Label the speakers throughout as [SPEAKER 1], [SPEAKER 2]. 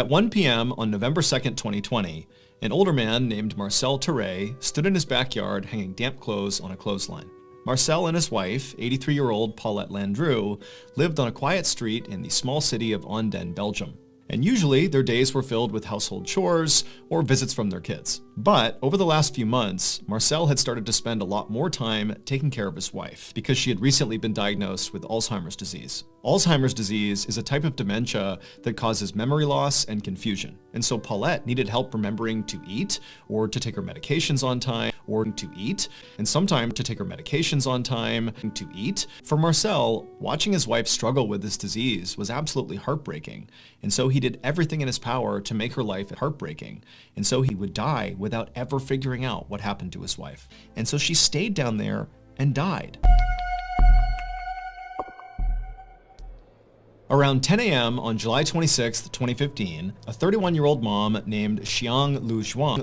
[SPEAKER 1] At 1 p.m. on November 2nd, 2020, an older man named Marcel Terray stood in his backyard hanging damp clothes on a clothesline. Marcel and his wife, 83-year-old Paulette Landru, lived on a quiet street in the small city of Anden, Belgium. And usually their days were filled with household chores or visits from their kids. But over the last few months, Marcel had started to spend a lot more time taking care of his wife because she had recently been diagnosed with Alzheimer's disease. Alzheimer's disease is a type of dementia that causes memory loss and confusion. And so Paulette needed help remembering to eat or to take her medications on time or to eat, and sometimes to take her medications on time to eat. For Marcel, watching his wife struggle with this disease was absolutely heartbreaking. And so he did everything in his power to make her life heartbreaking. And so he would die without ever figuring out what happened to his wife. And so she stayed down there and died. Around 10 a.m. on July 26, 2015, a 31-year-old mom named Xiang Lujuan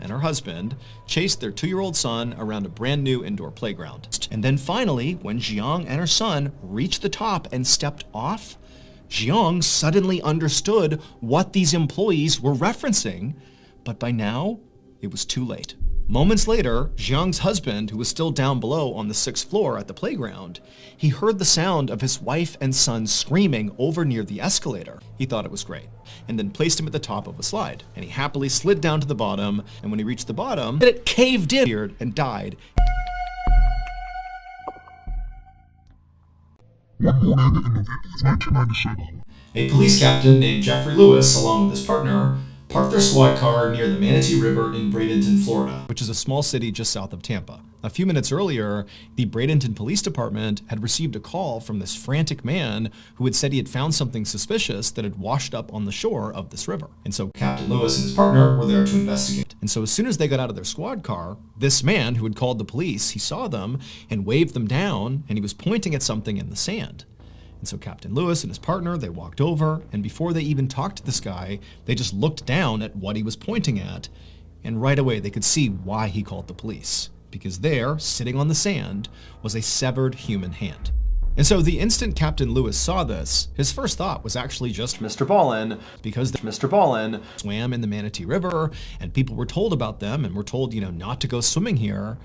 [SPEAKER 1] and her husband chased their 2-year-old son around a brand new indoor playground. And then finally, when Xiang and her son reached the top and stepped off, Xiang suddenly understood what these employees were referencing, but by now, it was too late. Moments later, Xiang's husband, who was still down below on the 6th floor at the playground, he heard the sound of his wife and son screaming over near the escalator. He thought it was great, and then placed him at the top of a slide. And he happily slid down to the bottom, and when he reached the bottom, it caved in and died.
[SPEAKER 2] One morning in November 1997,
[SPEAKER 1] a police captain named Jeffrey Lewis, along with his partner, parked their squad car near the Manatee River in Bradenton, Florida, which is a small city just south of Tampa. A few minutes earlier, the Bradenton Police Department had received a call from this frantic man who had said he had found something suspicious that had washed up on the shore of this river. And so Captain Lewis and his partner were there to investigate. And so as soon as they got out of their squad car, this man who had called the police, he saw them and waved them down, and he was pointing at something in the sand. And so Captain Lewis and his partner, they walked over, and before they even talked to this guy, they just looked down at what he was pointing at, and right away they could see why he called the police. Because there, sitting on the sand, was a severed human hand. And so the instant Captain Lewis saw this, his first thought was actually just MrBallen, because MrBallen swam in the Manatee River, and people were told about them, and were told, not to go swimming here,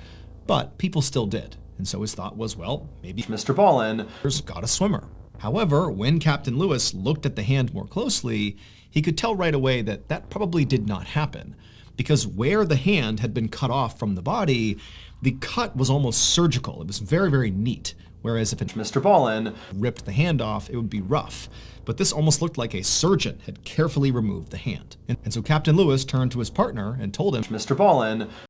[SPEAKER 1] but people still did. And so his thought was, well, maybe MrBallen's got a swimmer. However, when Captain Lewis looked at the hand more closely, he could tell right away that that probably did not happen, because where the hand had been cut off from the body, the cut was almost surgical. It was very, very neat. Whereas if MrBallen ripped the hand off, it would be rough. But this almost looked like a surgeon had carefully removed the hand. And so Captain Lewis turned to his partner and told him, MrBallen